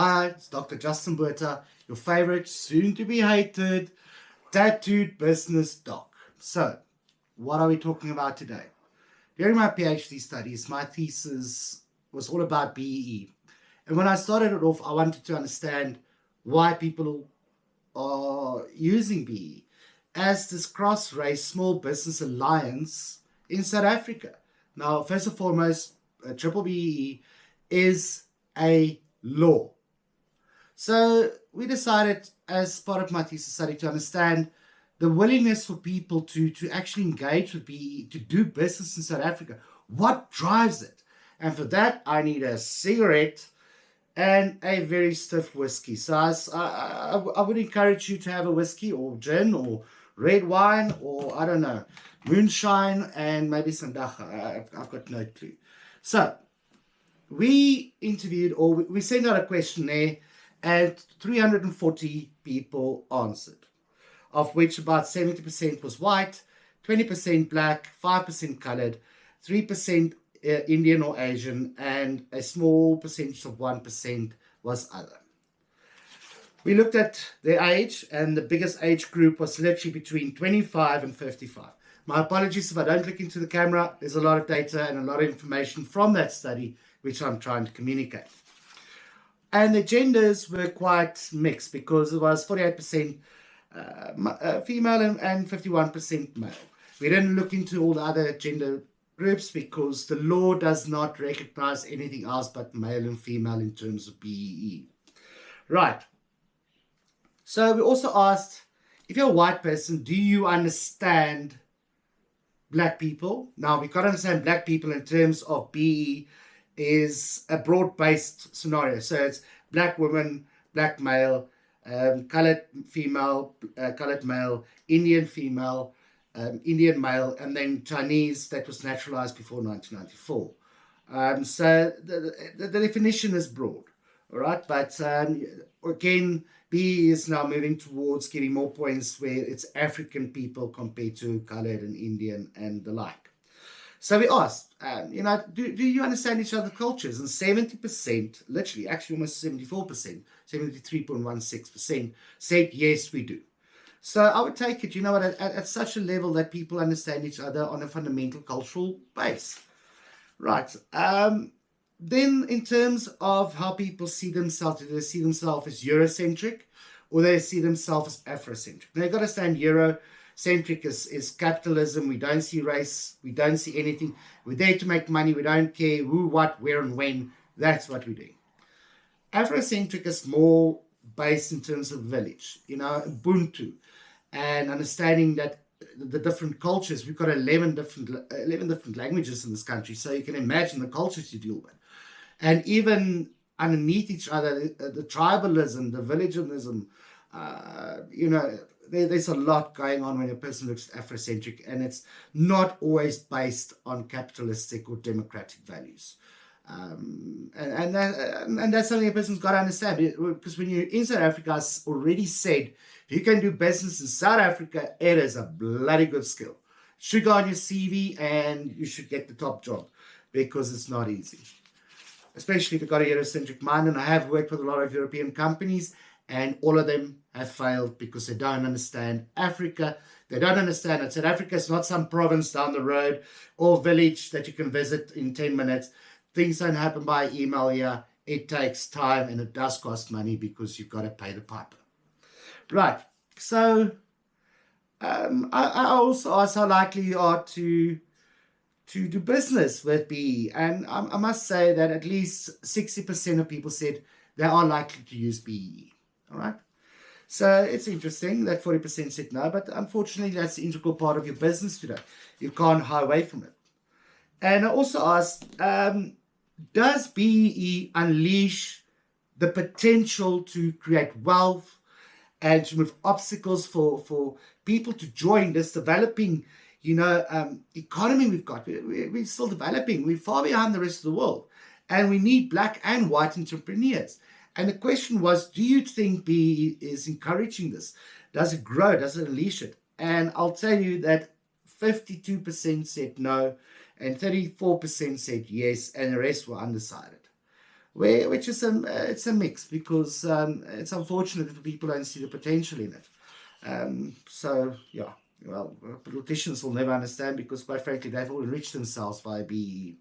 Hi, it's Dr. Justin Buerta, your favorite, soon-to-be hated, tattooed business doc. So, what are we talking about today? During my PhD studies, my thesis was all about BEE. And when I started it off, I wanted to understand why people are using BEE as this cross-race small business alliance in South Africa. Now, first and foremost, triple BEE is a law. So we decided as part of my thesis study to understand the willingness for people to actually engage with BEE, to do business in South Africa. What drives it? And for that, I need a cigarette and a very stiff whiskey. So I would encourage you to have a whiskey or gin or red wine or, I don't know, moonshine and maybe some dacha. I've got no clue. So we interviewed, or we sent out a questionnaire, and 340 people answered, of which about 70% was white, 20% black, 5% colored, 3% Indian or Asian, and a small percentage of 1% was other. We looked at their age, and the biggest age group was literally between 25 and 55. My apologies if I don't look into the camera. There's a lot of data and a lot of information from that study which I'm trying to communicate. And the genders were quite mixed because it was 48% female and 51% male. We didn't look into all the other gender groups because the law does not recognize anything else but male and female in terms of BEE. Right. So we also asked, if you're a white person, do you understand black people? Now, we've got to understand black people in terms of BEE is a broad-based scenario. So it's black woman, black male, colored female, colored male, Indian female, Indian male, and then Chinese that was naturalized before 1994. So the definition is broad, all right? But again, BEE is now moving towards getting more points where it's African people compared to colored and Indian and the like. So we asked, do you understand each other's cultures? And 70%, literally, actually almost 74%, 73.16% said, yes, we do. So I would take it, at such a level that people understand each other on a fundamental cultural base. Right. Then in terms of how people see themselves, do they see themselves as Eurocentric or they see themselves as Afrocentric? Now you've got to understand Eurocentric is capitalism. We don't see race. We don't see anything. We're there to make money. We don't care who, what, where, and when. That's what we're doing. Afrocentric is more based in terms of village, Ubuntu, and understanding that the different cultures. We've got 11 different languages in this country, so you can imagine the cultures you deal with. And even underneath each other, the tribalism, the villageism, there's a lot going on when a person looks Afrocentric, and it's not always based on capitalistic or democratic values. And that's something a person's got to understand, because when you're in South Africa, I already said, if you can do business in South Africa, it is a bloody good skill. It should go on your CV and you should get the top job, because it's not easy. Especially if you've got a Eurocentric mind, and I have worked with a lot of European companies, and all of them have failed because they don't understand Africa. They don't understand that South Africa is not some province down the road or village that you can visit in 10 minutes. Things don't happen by email here. It takes time, and it does cost money because you've got to pay the piper. Right. So I also asked how likely you are to do business with BEE. And I must say that at least 60% of people said they are likely to use BEE. All right. So it's interesting that 40% said no, but unfortunately that's the integral part of your business today. You can't hide away from it. And I also asked, does BEE unleash the potential to create wealth and to remove obstacles for people to join this developing, economy we've got? We're still developing. We're far behind the rest of the world. And we need black and white entrepreneurs. And the question was, do you think BEE is encouraging this? Does it grow? Does it unleash it? And I'll tell you that 52% said no, and 34% said yes, and the rest were undecided. which is it's a mix, because it's unfortunate if people don't see the potential in it. So yeah, well, politicians will never understand, because quite frankly they've all enriched themselves via BEE.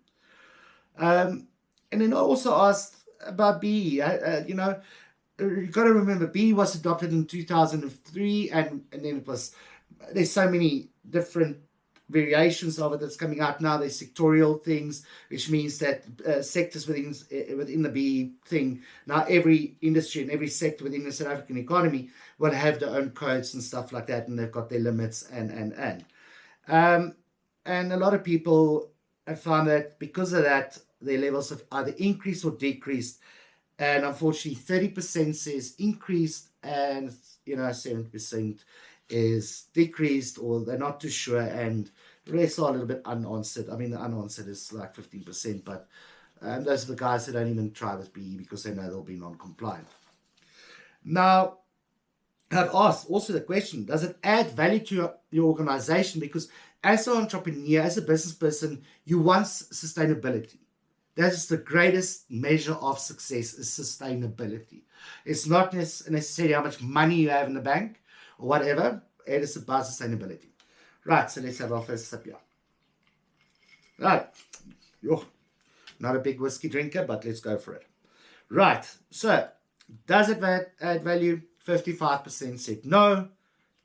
And then I also asked about BEE. You've got to remember, BEE was adopted in 2003, and then there's so many different variations of it that's coming out now. There's sectorial things, which means that sectors within the BEE thing, now every industry and every sector within the South African economy will have their own codes and stuff like that, and they've got their limits and a lot of people have found that because of that, their levels have either increased or decreased. And unfortunately, 30% says increased, and 7% is decreased, or they're not too sure, and the rest are a little bit unanswered. I mean, the unanswered is like 15%, but those are the guys that don't even try with BE because they know they'll be non-compliant. Now, I've asked also the question, does it add value to your organization? Because as an entrepreneur, as a business person, you want sustainability. That is the greatest measure of success, is sustainability. It's not necessarily how much money you have in the bank or whatever. It is about sustainability. Right, so let's have our first sip here. Right. Not a big whiskey drinker, but let's go for it. Right, so does it add value? 55% said no,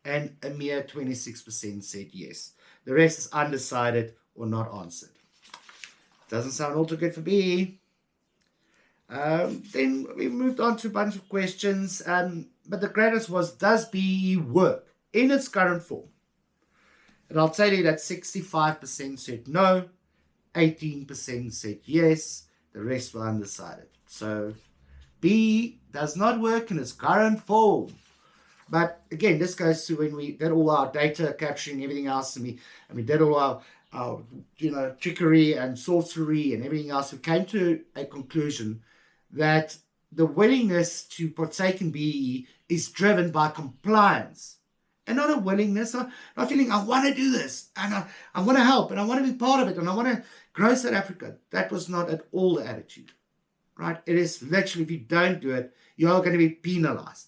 and a mere 26% said yes. The rest is undecided or not answered. Doesn't sound all too good for BE. Then we moved on to a bunch of questions, but the greatest was, does BE work in its current form? And I'll tell you that 65% said no, 18% said yes, the rest were undecided. So BE does not work in its current form. But again, this goes to when we did all our data capturing, everything else, and we did all our trickery and sorcery and everything else. We came to a conclusion that the willingness to partake in BEE is driven by compliance, and not a willingness, not feeling, I want to do this, and I want to help, and I want to be part of it, and I want to grow South Africa. That was not at all the attitude, right? It is literally, if you don't do it, you are going to be penalized.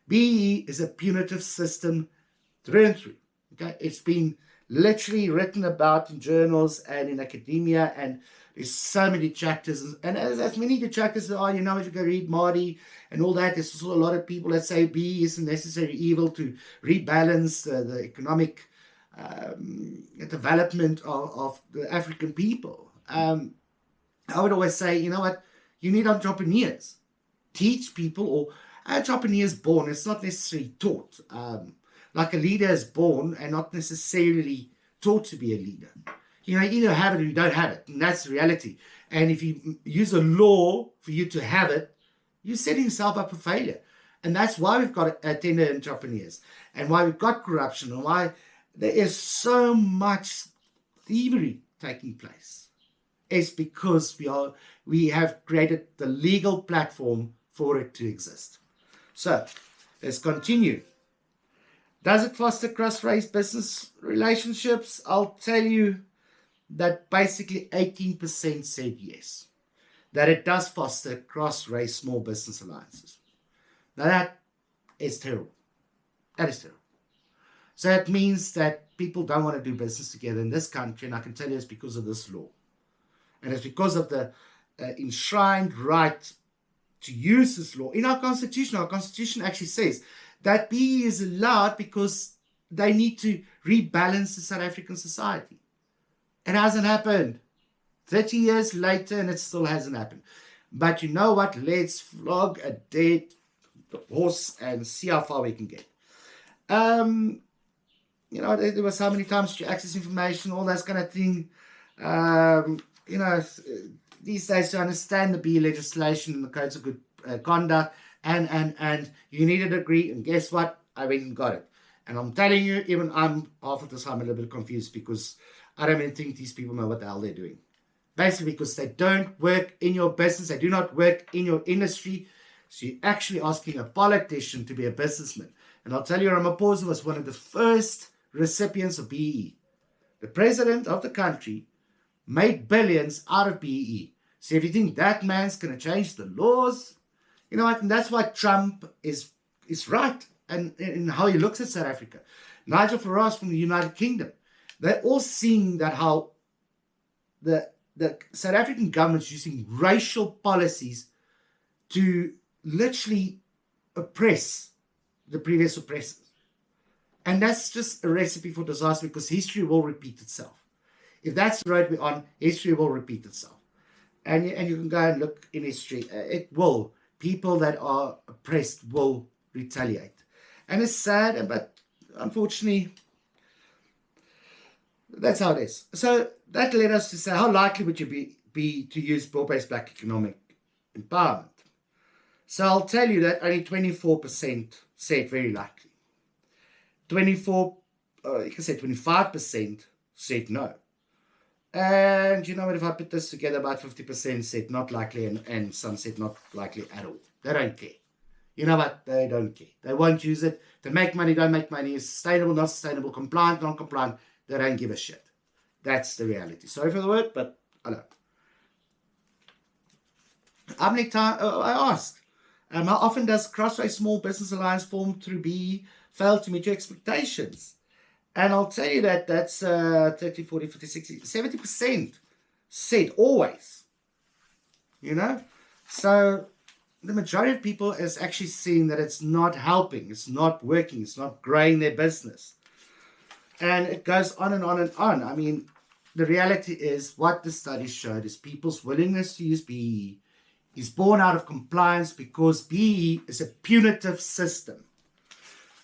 BEE is a punitive system through and through. Okay, it's been literally written about in journals and in academia, and there's so many detractors, and as many detractors as there are, if you go read Marty and all that, there's also a lot of people that say BE is a necessary evil to rebalance the economic development of the African people. I would always say, you know what, you need entrepreneurs. Teach people, or entrepreneurs born, it's not necessarily taught. Like a leader is born and not necessarily taught to be a leader. You either have it or you don't have it, and that's the reality. And if you use a law for you to have it, you're setting yourself up for failure. And that's why we've got tender entrepreneurs, and why we've got corruption, and why there is so much thievery taking place. It's because we have created the legal platform for it to exist. So let's continue. Does it foster cross-race business relationships? I'll tell you that basically 18% said yes, that it does foster cross-race small business alliances. Now that is terrible. That is terrible. So it means that people don't want to do business together in this country, and I can tell you it's because of this law. And it's because of the enshrined right to use this law in our constitution. Our constitution actually says that BE is allowed because they need to rebalance the South African society. It hasn't happened. 30 years later, and it still hasn't happened. But you know what? Let's flog a dead horse and see how far we can get. There were so many times to access information, all that kind of thing. These days, to understand the BE legislation and the codes of good conduct, and you need a degree, and guess what? I went and got it. And I'm telling you, even I'm half of the time a little bit confused, because I don't even think these people know what the hell they're doing. Basically because they don't work in your business, they do not work in your industry. So you're actually asking a politician to be a businessman. And I'll tell you, Ramaphosa was one of the first recipients of BE. The president of the country made billions out of BE. So if you think that man's going to change the laws, you know what? And that's why Trump is right and in how he looks at South Africa. Nigel Farage from the United Kingdom, they're all seeing that how the South African government's using racial policies to literally oppress the previous oppressors. And that's just a recipe for disaster, because history will repeat itself. If that's the road we're on, history will repeat itself. And you can go and look in history. It will. People that are oppressed will retaliate. And it's sad, but unfortunately, that's how it is. So that led us to say, how likely would you be to use broad-based black economic empowerment? So I'll tell you that only 24% said very likely. You can say 25% said no. And you know what, if I put this together, about 50% said not likely, and some said not likely at all. They don't care. You know what? They don't care. They won't use it. They make money, don't make money. Sustainable, not sustainable. Compliant, non-compliant. They don't give a shit. That's the reality. Sorry for the word, but hello. How many times, I asked, how often does Crossways Small Business Alliance formed through BEE fail to meet your expectations? And I'll tell you that that's 30, 40, 50, 60, 70% said always. You know? So the majority of people is actually seeing that it's not helping, it's not working, it's not growing their business. And it goes on and on and on. I mean, the reality is what the study showed is people's willingness to use BEE is born out of compliance, because BEE is a punitive system.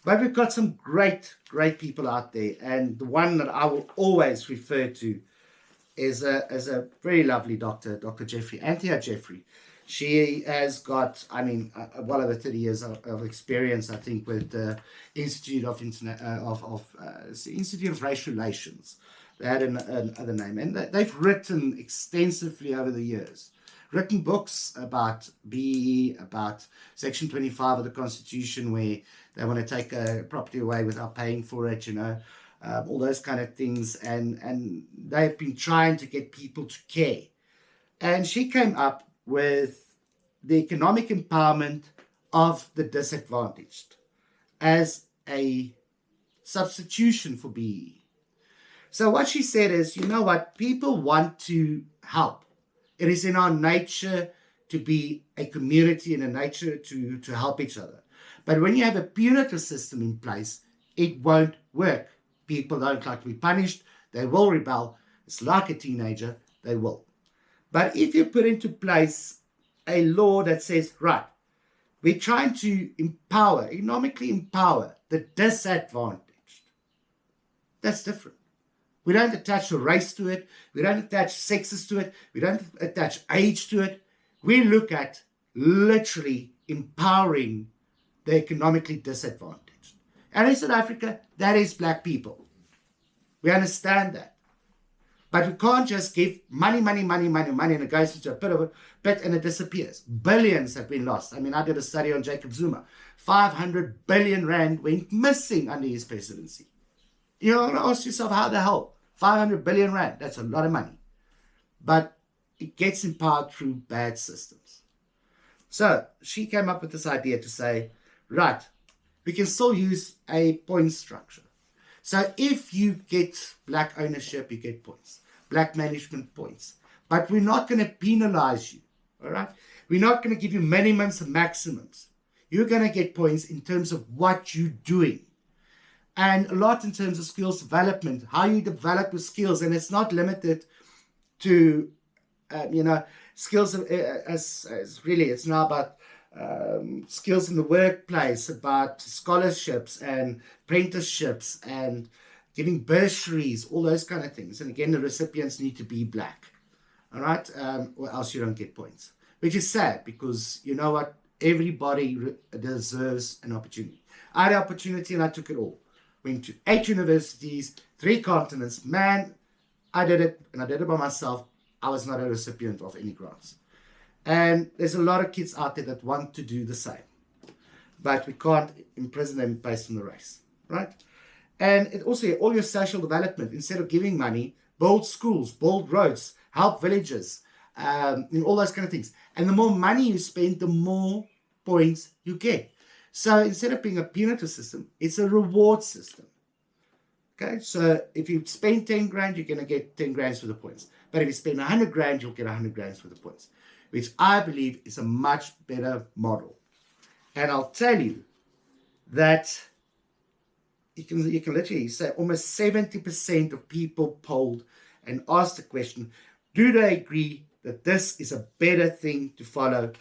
But we've got some great people out there. And the one that I will always refer to is a very lovely doctor, Dr. Jeffrey, Anthea Jeffrey. She has got, I mean, well over 30 years of experience, I think, with the Institute of Institute of Race Relations. They had another name. And they've written extensively over the years. Written books about BEE, about Section 25 of the Constitution, where they want to take a property away without paying for it, you know, all those kind of things. And they've been trying to get people to care. And she came up with the economic empowerment of the disadvantaged as a substitution for BEE. So what she said is, you know what, people want to help. It is in our nature to be a community, and a nature to help each other. But when you have a punitive system in place, it won't work. People don't like to be punished. They will rebel. It's like a teenager. They will. But if you put into place a law that says, right, we're trying to empower, economically empower the disadvantaged, that's different. We don't attach a race to it. We don't attach sexes to it. We don't attach age to it. We look at literally empowering the economically disadvantaged. And in South Africa, that is black people. We understand that. But we can't just give money, and it goes into a bit and it disappears. Billions have been lost. I mean, I did a study on Jacob Zuma. 500 billion rand went missing under his presidency. You know, ask yourself, how the hell? 500 billion rand, that's a lot of money. But it gets empowered through bad systems. So she came up with this idea to say, right, we can still use a point structure. So if you get black ownership, you get points. Black management, points. But we're not going to penalize you, all right? We're not going to give you minimums and maximums. You're going to get points in terms of what you're doing. And a lot in terms of skills development, how you develop your skills. And it's not limited to, skills as really, it's now about skills in the workplace, about scholarships and apprenticeships and giving bursaries, all those kind of things. And again, the recipients need to be black, all right? Or else you don't get points, which is sad, because you know what? Everybody deserves an opportunity. I had an opportunity and I took it all. Went to 8 universities, 3 continents. Man, I did it, and I did it by myself. I was not a recipient of any grants. And there's a lot of kids out there that want to do the same. But we can't imprison them based on the race, right? And it also, all your social development, instead of giving money, build schools, build roads, help villages, all those kind of things. And the more money you spend, the more points you get. So instead of being a punitive system, it's a reward system. Okay, so if you spend 10 grand, you're going to get 10 grand for the points. But if you spend 100 grand, you'll get 100 grand for the points, which I believe is a much better model. And I'll tell you that you can literally say almost 70% of people polled and asked the question, do they agree that this is a better thing to follow?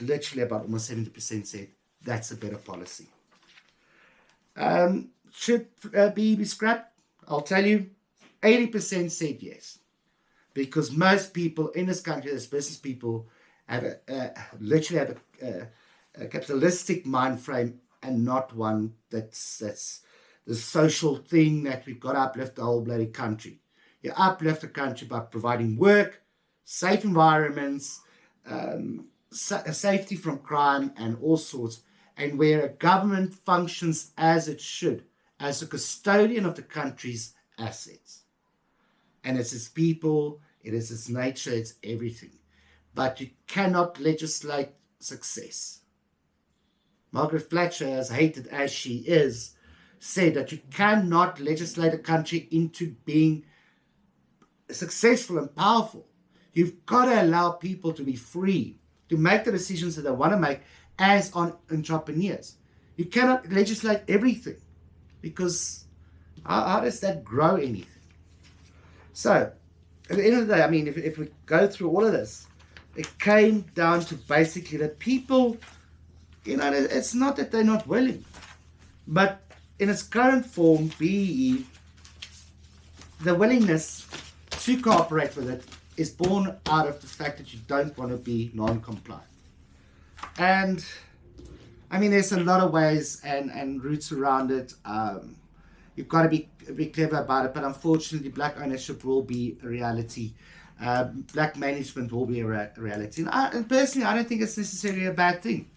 Literally about almost 70% said that's a better policy. Should BEE be scrapped? I'll tell you, 80% said yes. Because most people in this country, as business people, have literally have a capitalistic mind frame and not one that's the social thing that we've got to uplift the whole bloody country. You uplift the country by providing work, safe environments, safety from crime and all sorts, and where a government functions as it should, as a custodian of the country's assets. And it's its people, it is its nature, it's everything. But you cannot legislate success. Margaret Thatcher, as hated as she is, said that you cannot legislate a country into being successful and powerful. You've got to allow people to be free, to make the decisions that they want to make as entrepreneurs. You cannot legislate everything, because how does that grow anything? So, at the end of the day, I mean, if we go through all of this, it came down to basically that people, it's not that they're not willing, but in its current form, BEE, the willingness to cooperate with it is born out of the fact that you don't want to be non-compliant. And I mean, there's a lot of ways and routes around it. You've got to be clever about it, but unfortunately, black ownership will be a reality. Black management will be a reality. And personally, I don't think it's necessarily a bad thing,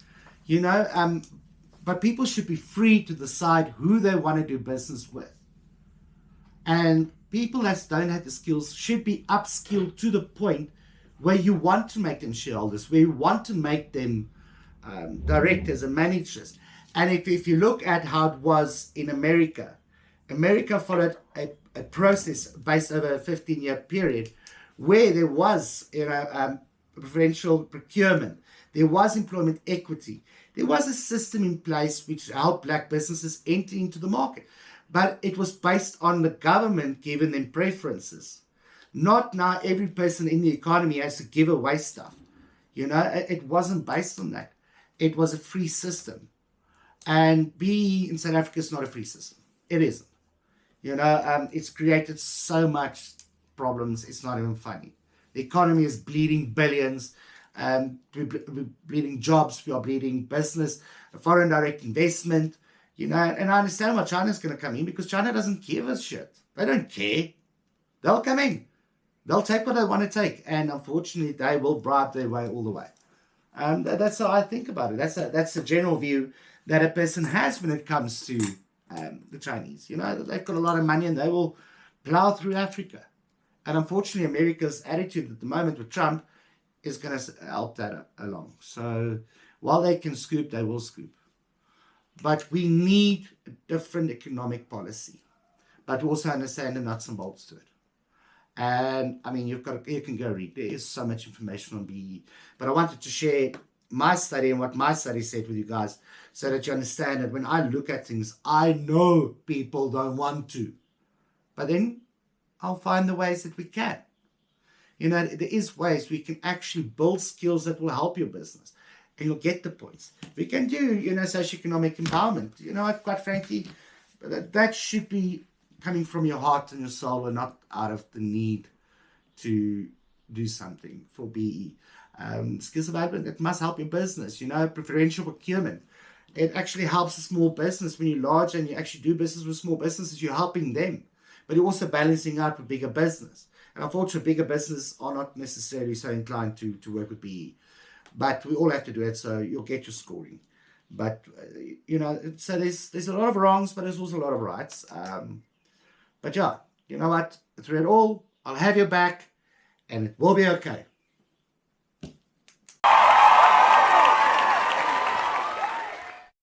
but people should be free to decide who they want to do business with. And people that don't have the skills should be upskilled to the point where you want to make them shareholders, where you want to make them directors and managers. And if you look at how it was in America, America followed a process based over a 15-year period where there was preferential procurement, there was employment equity, there was a system in place which helped black businesses enter into the market. But it was based on the government giving them preferences. Not now every person in the economy has to give away stuff. It wasn't based on that. It was a free system. And BEE in South Africa is not a free system. It isn't. It's created so much problems, it's not even funny. The economy is bleeding billions. We're bleeding jobs, we are bleeding business, foreign direct investment. And I understand why China's going to come in, because China doesn't give a shit. They don't care. They'll come in. They'll take what they want to take. And unfortunately, they will bribe their way all the way. That's how I think about it. That's a general view that a person has when it comes to the Chinese. They've got a lot of money and they will plow through Africa. And unfortunately, America's attitude at the moment with Trump is going to help that along. So while they can scoop, they will scoop. But we need a different economic policy. But we also understand the nuts and bolts to it. And I mean, you can go read. There is so much information on BEE. But I wanted to share my study and what my study said with you guys, so that you understand that when I look at things, I know people don't want to. But then I'll find the ways that we can. There is ways we can actually build skills that will help your business. And you'll get the points. We can do, socioeconomic empowerment. Quite frankly, that should be coming from your heart and your soul, and not out of the need to do something for BEE. Skills development, it must help your business. Preferential procurement. It actually helps a small business. When you're large and you actually do business with small businesses, you're helping them. But you're also balancing out with bigger business. And unfortunately, bigger businesses are not necessarily so inclined to work with BEE. But we all have to do it, so you'll get your scoring. But, so there's a lot of wrongs, but there's also a lot of rights. But yeah, you know what? Through it all, I'll have your back, and it will be okay.